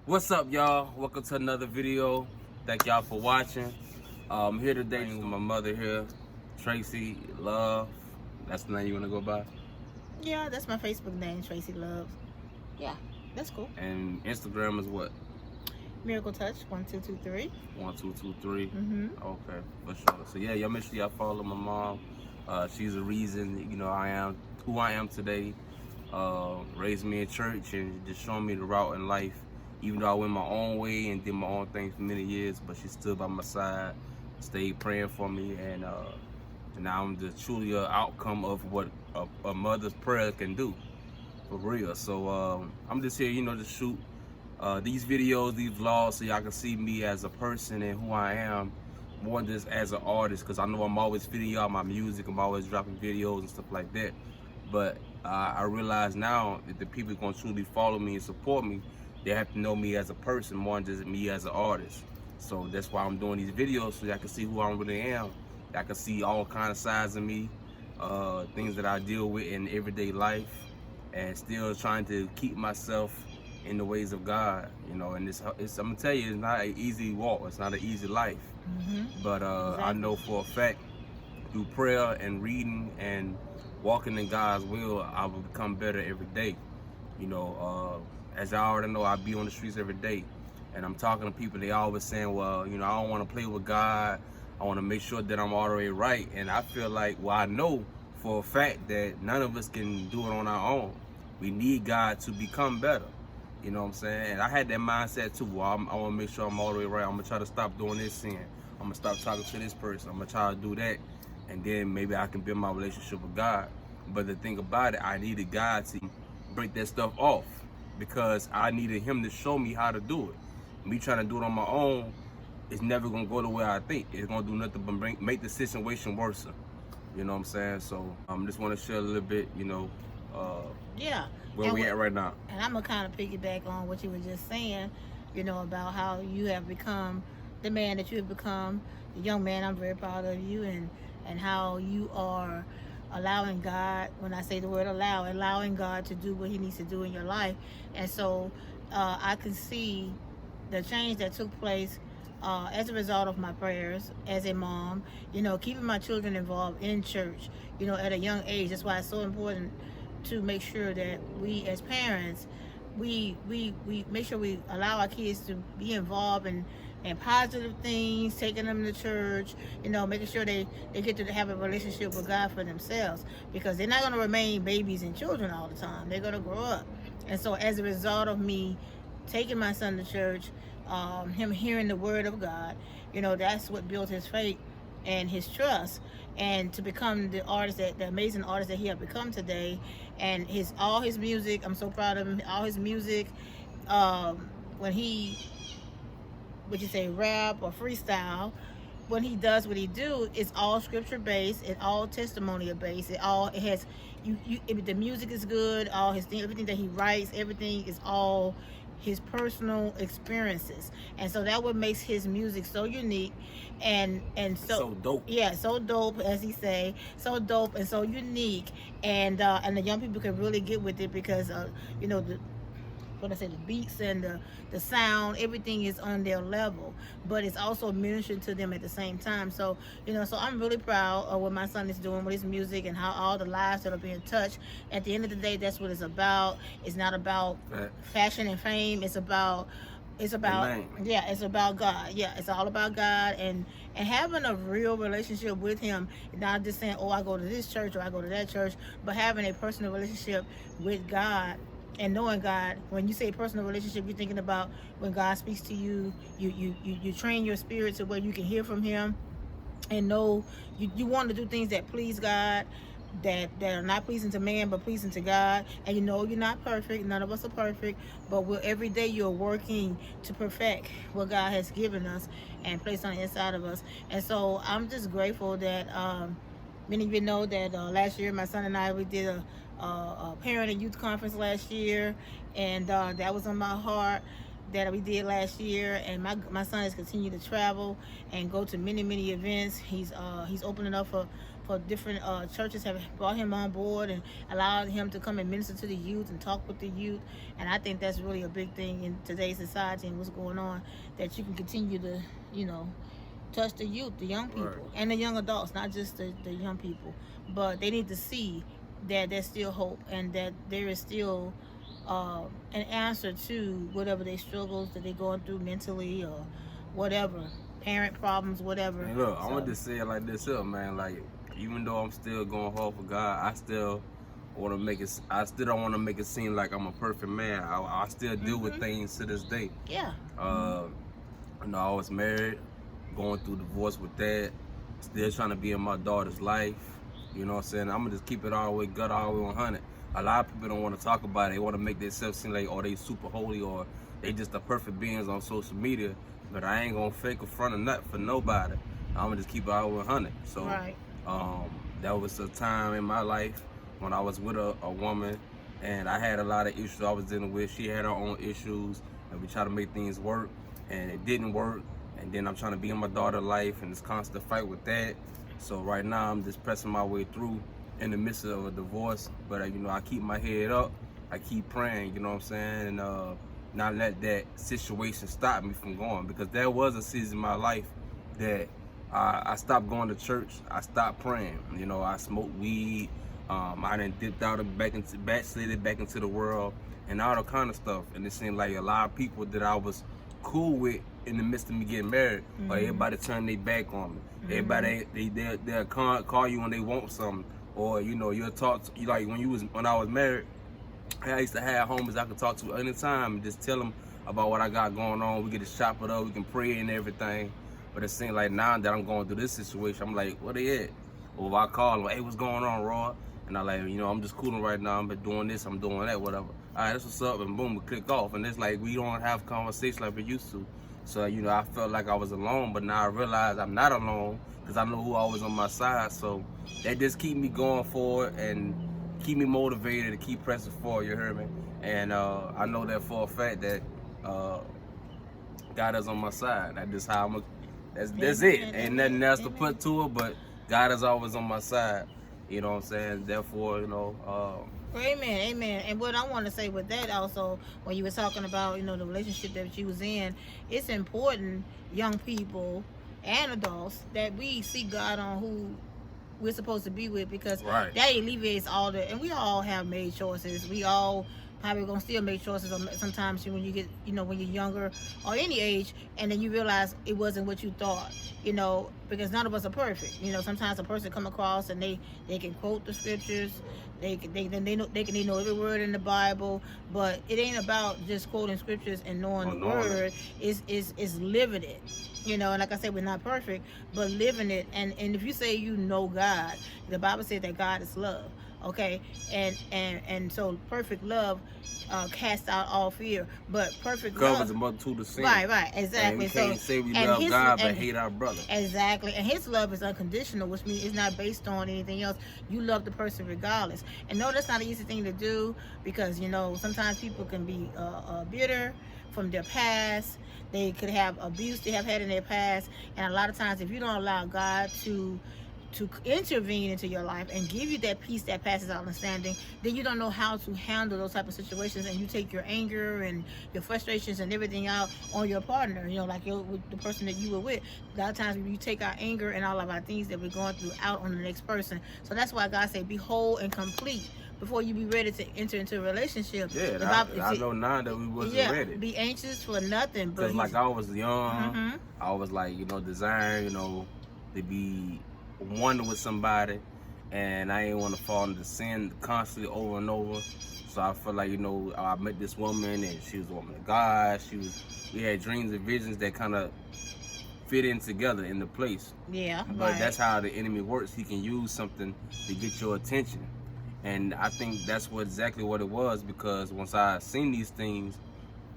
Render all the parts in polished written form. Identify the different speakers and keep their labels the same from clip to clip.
Speaker 1: What's up, y'all? Welcome to another video. Thank y'all for watching. I'm here today with my mother here, Tracy Love. That's the name you want to go by?
Speaker 2: Yeah, that's my Facebook name, Tracy Love. Yeah, that's cool.
Speaker 1: And Instagram is what?
Speaker 2: Miracle Touch 1223.
Speaker 1: 1223.
Speaker 2: Mm-hmm.
Speaker 1: Okay, for sure. So yeah, y'all make sure y'all follow my mom. She's the reason I am who I am today. Raised me in church and just showing me the route in life. Even though I went my own way and did my own thing for many years, but she stood by my side, stayed praying for me, and now I'm the truly outcome of what a mother's prayer can do, for real. So I'm just here, to shoot these videos, these vlogs, so y'all can see me as a person and who I am, more than just as an artist. Because I know I'm always feeding y'all my music, I'm always dropping videos and stuff like that. But I realize now that the people gonna truly follow me and support me, they have to know me as a person more than just me as an artist. So that's why I'm doing these videos, so y'all can see who I really am. Y'all can see all kind of sides of me, things that I deal with in everyday life, and still trying to keep myself in the ways of God. And it's I'm gonna tell you, it's not an easy walk. It's not an easy life.
Speaker 2: Mm-hmm.
Speaker 1: But
Speaker 2: Exactly.
Speaker 1: I know for a fact, through prayer and reading and walking in God's will, I will become better every day. As I already know, I be on the streets every day, and I'm talking to people. They always saying, well, I don't want to play with God. I want to make sure that I'm all the way right. And I feel like, well, I know for a fact that none of us can do it on our own. We need God to become better. You know what I'm saying? And I had that mindset too. Well, I want to make sure I'm all the way right. I'm going to try to stop doing this sin. I'm going to stop talking to this person. I'm going to try to do that. And then maybe I can build my relationship with God. But the thing about it, I needed God to break that stuff off, because I needed him to show me how to do it. Me trying to do it on my own, it's never going to go the way I think. It's going to do nothing but make the situation worse. You know what I'm saying? So I just want to share a little bit,
Speaker 2: Yeah.
Speaker 1: where
Speaker 2: And
Speaker 1: we at right now.
Speaker 2: And I'm going to kind of piggyback on what you were just saying, about how you have become the man that you have become, the young man. I'm very proud of you, and how you are allowing God, when I say the word allowing God to do what he needs to do in your life. And so I can see the change that took place as a result of my prayers as a mom, keeping my children involved in church, at a young age. That's why it's so important to make sure that we as parents, we make sure we allow our kids to be involved in positive things, taking them to church, making sure they get to have a relationship with God for themselves, because they're not going to remain babies and children all the time. They're going to grow up. And so as a result of me taking my son to church, him hearing the word of God, that's what built his faith and his trust, and to become the artist, the amazing artist that he has become today. And all his music, I'm so proud of him. All his music, when he, would you say, rap or freestyle, when he does what he do, it's all scripture based, it's all testimonial based. It has the music is good. All his thing, everything that he writes, everything is all his personal experiences. And so that what makes his music so unique, and so
Speaker 1: dope.
Speaker 2: Yeah, so dope, as he say, so dope and so unique. And the young people can really get with it, because the beats and the sound, everything is on their level, but it's also ministering to them at the same time. So so I'm really proud of what my son is doing with his music, and how all the lives that are being touched. At the end of the day, that's what it's about. It's not about fashion and fame. It's about
Speaker 1: Amen.
Speaker 2: Yeah, it's about God. Yeah, it's all about God, and having a real relationship with him. Not just saying, oh, I go to this church or I go to that church, but having a personal relationship with God, and knowing God. When you say personal relationship, you're thinking about when God speaks to you, you train your spirit to where you can hear from him, and know you want to do things that please God, that are not pleasing to man but pleasing to God. And you're not perfect. None of us are perfect, but every day you're working to perfect what God has given us and placed on the inside of us. And so I'm just grateful that many of you know that last year my son and I, we did a parent and youth conference last year, and that was on my heart, that we did last year. And my son has continued to travel and go to many events. He's opening up for for different churches have brought him on board and allowed him to come and minister to the youth and talk with the youth. And I think that's really a big thing in today's society and what's going on, that you can continue to, touch the youth, the young people,
Speaker 1: Right.
Speaker 2: and the young adults, not just the young people. But they need to see that there's still hope and that there is still an answer to whatever they struggles that they're going through mentally or whatever, parent problems, whatever.
Speaker 1: And look, I
Speaker 2: So-
Speaker 1: want to say it like this up, man. Like, even though I'm still going hard for God, I still want to make it. I still don't want to make it seem like I'm a perfect man. I still deal with things to this day.
Speaker 2: Yeah.
Speaker 1: I was married, going through divorce with that, still trying to be in my daughter's life. You know what I'm saying? I'm gonna just keep it all the way gut, all the way 100. A lot of people don't want to talk about it. They want to make themselves seem like, oh, they super holy or they just the perfect beings on social media. But I ain't gonna fake a front of nut for nobody. I'm gonna just keep it all the way 100. So
Speaker 2: Right.
Speaker 1: that was a time in my life when I was with a woman and I had a lot of issues I was dealing with. She had her own issues and we tried to make things work and it didn't work. And then I'm trying to be in my daughter's life and it's constant fight with that. So right now I'm just pressing my way through in the midst of a divorce. But I keep my head up. I keep praying, you know what I'm saying? And not let that situation stop me from going, because there was a season in my life that I stopped going to church. I stopped praying. I smoked weed. I done dipped out and backslided back into the world and all the kind of stuff. And it seemed like a lot of people that I was cool with in the midst of me getting married, but everybody turned their back on me. Everybody they'll call you when they want something, or you'll talk to, like when I was married, I used to have homies I could talk to anytime and just tell them about what I got going on. We get to chop it up, we can pray and everything. But it seems like now that I'm going through this situation, I'm like, where they at? Or if I call them, hey, what's going on, Raw? And I'm like, I'm just cooling right now. I'm doing this, I'm doing that, whatever. All right, that's what's up, and boom, we click off. And it's like we don't have conversation like we used to. So, I felt like I was alone, but now I realize I'm not alone because I know who always on my side. So that just keep me going forward and keep me motivated to keep pressing forward, you heard me? And I know that for a fact that God is on my side. That's just how that's it. Ain't nothing else to put to it, but God is always on my side. You know what I'm saying? Therefore,
Speaker 2: Amen. And what I want to say with that also, when you were talking about, the relationship that you was in, it's important, young people and adults, that we see God on who we're supposed to be with, because
Speaker 1: Right.
Speaker 2: that alleviates all the, and we all have made choices. We all probably gonna still make choices sometimes when you get, when you're younger or any age, and then you realize it wasn't what you thought, because none of us are perfect. Sometimes a person come across and they can quote the scriptures, they know every word in the Bible, but it ain't about just quoting scriptures and knowing the word. Is living it. And like I said, we're not perfect, but living it. And if you say God, the Bible says that God is love. Okay, and so perfect love casts out all fear, but perfect
Speaker 1: covers
Speaker 2: love
Speaker 1: a multitude of sin.
Speaker 2: Right, exactly.
Speaker 1: And we can't say we love God but hate our brother.
Speaker 2: Exactly, and His love is unconditional, which means it's not based on anything else. You love the person regardless. And no, that's not an easy thing to do, because sometimes people can be bitter from their past. They could have abuse they have had in their past, and a lot of times, if you don't allow God to intervene into your life and give you that peace that passes all understanding, then you don't know how to handle those type of situations, and you take your anger and your frustrations and everything out on your partner, like with the person that you were with. A lot of times we take our anger and all of our things that we're going through out on the next person. So that's why God said, be whole and complete before you be ready to enter into a relationship.
Speaker 1: Yeah, I know now that we wasn't ready.
Speaker 2: Be anxious for nothing.
Speaker 1: Because like I was young, I was like, desiring, to be one with somebody, and I ain't want to fall into sin constantly over and over. So I felt like, I met this woman and she was a woman of God. We had dreams and visions that kind of fit in together in the place.
Speaker 2: Yeah,
Speaker 1: but that's how the enemy works. He can use something to get your attention, and I think that's exactly what it was, because once I seen these things,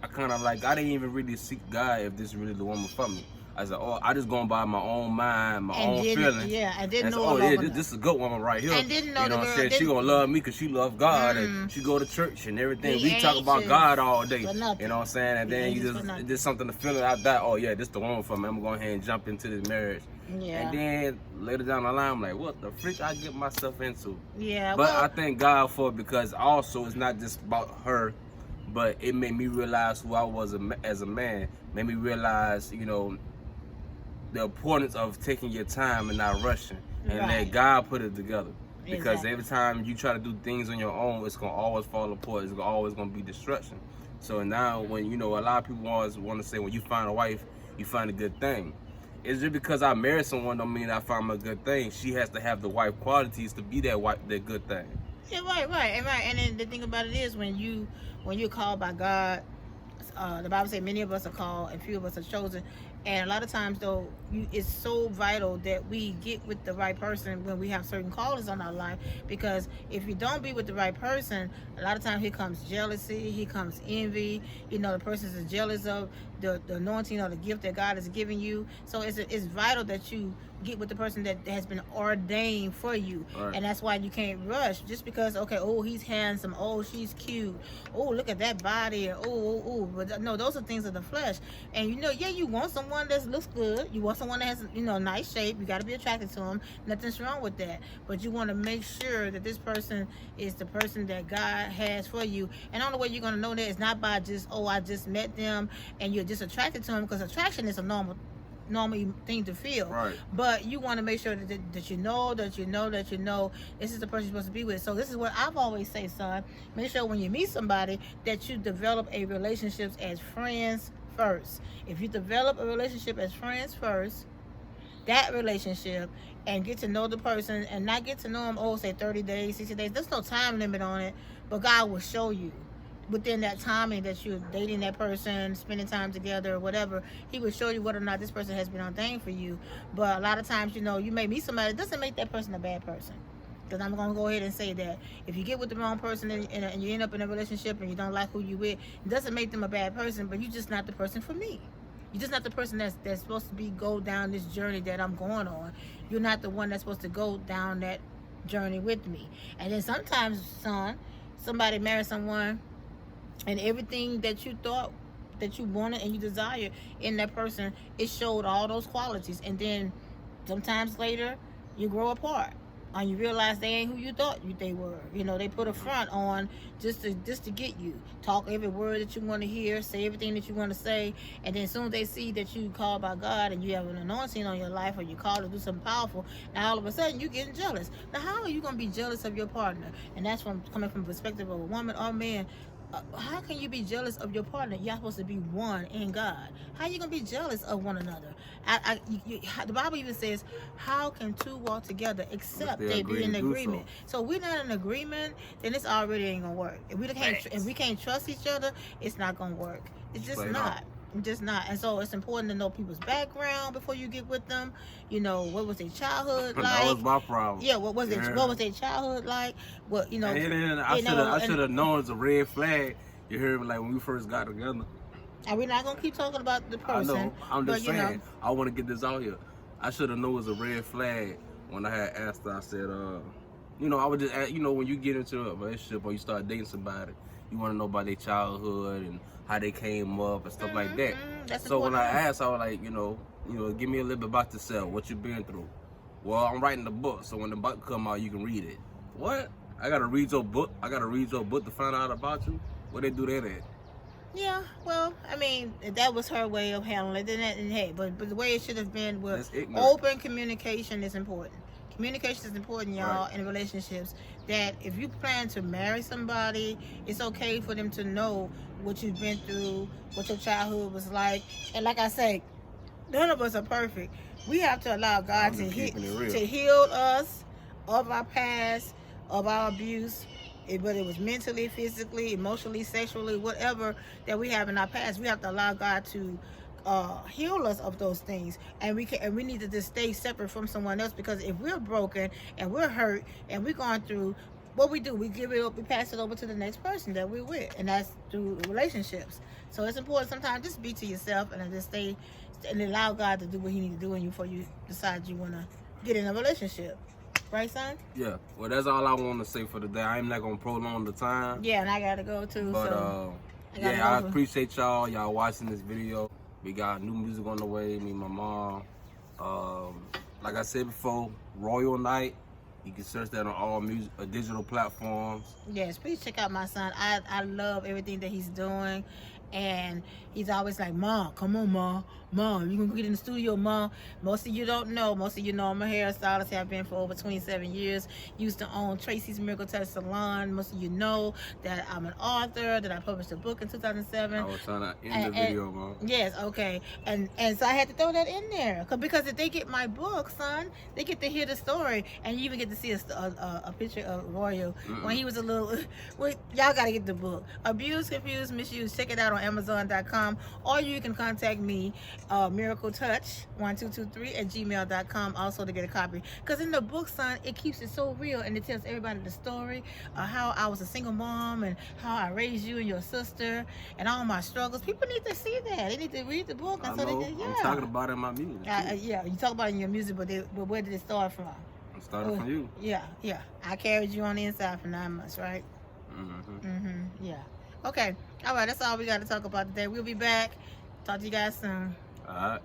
Speaker 1: I kind of I didn't even really seek God if this is really the woman for me. I said, I just going by my own mind, my own feelings.
Speaker 2: Yeah, I didn't know.
Speaker 1: This is a good woman right here.
Speaker 2: And didn't know
Speaker 1: what I'm saying? She gonna love me because she love God, and she go to church and everything. We talk about God all day. You know what I'm saying? And then you just something to feel it. I thought, this the woman for me. I'm going ahead and jump into this marriage.
Speaker 2: Yeah.
Speaker 1: And then later down the line, I'm like, what the frick I get myself into?
Speaker 2: Yeah.
Speaker 1: But
Speaker 2: Well,
Speaker 1: I thank God for it, because also it's not just about her, but it made me realize who I was as a man. Made me realize, you know, the importance of taking your time and not rushing, and
Speaker 2: Right.
Speaker 1: let God put it together. Because
Speaker 2: Exactly.
Speaker 1: every time you try to do things on your own, it's gonna always fall apart. It's always gonna be destruction. So now, when you know, a lot of people always want to say, when you find a wife, you find a good thing. It's just because I married someone don't mean I found a good thing. She has to have the wife qualities to be that good thing.
Speaker 2: Yeah, right. And then the thing about it is, when you're called by God, the Bible says many of us are called and few of us are chosen. And a lot of times, though, it's so vital that we get with the right person when we have certain callings on our life. Because if you don't be with the right person, a lot of times here comes jealousy, here comes envy. You know, the person is jealous of the anointing or the gift that God has given you. So it's vital that you get with the person that has been ordained for you.
Speaker 1: Right.
Speaker 2: And that's why you can't rush just because, okay, oh, he's handsome, oh, she's cute, oh, look at that body, oh. But no, those are things of the flesh. And you know, yeah, you want someone that looks good, you want someone that has, you know, nice shape, you got to be attracted to them, nothing's wrong with that. But you want to make sure that this person is the person that God has for you. And the only way you're going to know that is not by just, oh, I just met them and you're just attracted to them, because attraction is a normal thing to feel.
Speaker 1: Right.
Speaker 2: But you want to make sure that you know this is the person you're supposed to be with. So this is what I've always say, son. Make sure when you meet somebody that you develop a relationship as friends first. If you develop a relationship as friends first, that relationship, and get to know the person, and not get to know them, oh, say 30 days, 60 days. There's no time limit on it, but God will show you within that timing that you're dating that person, spending time together or whatever. He will show you whether or not this person has been ordained for you. But a lot of times, you know, you may meet somebody, it doesn't make that person a bad person. Because I'm going to go ahead and say that if you get with the wrong person and you end up in a relationship and you don't like who you with, it doesn't make them a bad person, but you're just not the person for me. You're just not the person that's supposed to go down this journey that I'm going on. You're not the one that's supposed to go down that journey with me. And then sometimes, son, somebody marries someone, and everything that you thought that you wanted and you desired in that person, it showed all those qualities. And then sometimes later, you grow apart, and you realize they ain't who you thought they were. You know, they put a front on just to get you. Talk every word that you want to hear, say everything that you want to say, and then as soon as they see that you called by God and you have an anointing on your life, or you called to do something powerful, now all of a sudden you're getting jealous. Now, how are you going to be jealous of your partner? And that's coming from the perspective of a woman or man. How can you be jealous of your partner? You're supposed to be one in God. How are you going to be jealous of one another? The Bible even says, how can two walk together except they be in agreement? So if we're not in agreement, then it's already ain't going to work. If we can't trust each other, it's not going to work. It's just not. Just not. And so it's important to know people's background before you get with them. You know, what was their childhood like?
Speaker 1: That was my problem.
Speaker 2: Yeah, what was their childhood like? What, you know,
Speaker 1: and then I should have known it's a red flag. You heard me, like, when we first got together.
Speaker 2: And we're not gonna keep talking about the person.
Speaker 1: I know. I'm just saying.
Speaker 2: Know,
Speaker 1: I want to get this out here. I should have known it was a red flag when I had asked her. I said, you know, I would just ask, you know, when you get into a relationship or you start dating somebody, you want to know about their childhood and how they came up and stuff like that. So when I asked, I was like, you know, give me a little bit about yourself, what you been through. Well, I'm writing the book, so when the book come out, you can read it. What? I gotta read your book? I gotta read your book to find out about you? Where they do that at?
Speaker 2: Yeah, well, I mean, that was her way of handling it. And hey, but the way it should have been was open communication is important. Communication is important, y'all, in relationships. That if you plan to marry somebody, it's okay for them to know what you've been through, what your childhood was like. And like I say, none of us are perfect. We have to allow God to heal us of our past, of our abuse, whether it was mentally, physically, emotionally, sexually, whatever that we have in our past. We have to allow God to heal us of those things, and we need to just stay separate from someone else, because if we're broken and we're hurt and we're going through, what we do, we give it up, we pass it over to the next person that we're with, and that's through relationships. So it's important sometimes just be to yourself and just stay and allow God to do what He needs to do in you before you decide you want to get in a relationship. Right, son?
Speaker 1: Yeah. Well, that's all I want to say for today. I'm not going to prolong the time.
Speaker 2: Yeah, and I got to go too.
Speaker 1: But,
Speaker 2: so
Speaker 1: I appreciate y'all watching this video. We got new music on the way, me and my mom. like I said before, Royal Knight. You can search that on all music, digital platforms.
Speaker 2: Yes, please check out my son. I love everything that he's doing. And he's always like, Mom, come on, Mom, you gonna get in the studio, Mom. Most of you don't know. Most of you know I'm a hairstylist. Have been for over 27 years. Used to own Tracy's Miracle Touch Salon. Most of you know that I'm an author, that I published a book in 2007.
Speaker 1: I was trying to end the video, Mom.
Speaker 2: Yes, okay. And so I had to throw that in there. Because if they get my book, son, they get to hear the story. And you even get to see a picture of Royal when he was a little... Well, y'all got to get the book. Abused, Confused, Misused. Check it out on Amazon.com, or you can contact me, miracletouch1223@gmail.com, also to get a copy. Because in the book, son, it keeps it so real, and it tells everybody the story of how I was a single mom and how I raised you and your sister and all my struggles. People need to see that. They need to read the book. And
Speaker 1: I
Speaker 2: so
Speaker 1: know.
Speaker 2: they can,
Speaker 1: I'm talking about it in my music.
Speaker 2: Yeah, you talk about it in your music, but where did it start from?
Speaker 1: It started from you.
Speaker 2: Yeah. I carried you on the inside for 9 months, right? Yeah. Okay. All right. That's all we got to talk about today. We'll be back. Talk to you guys soon.
Speaker 1: All right.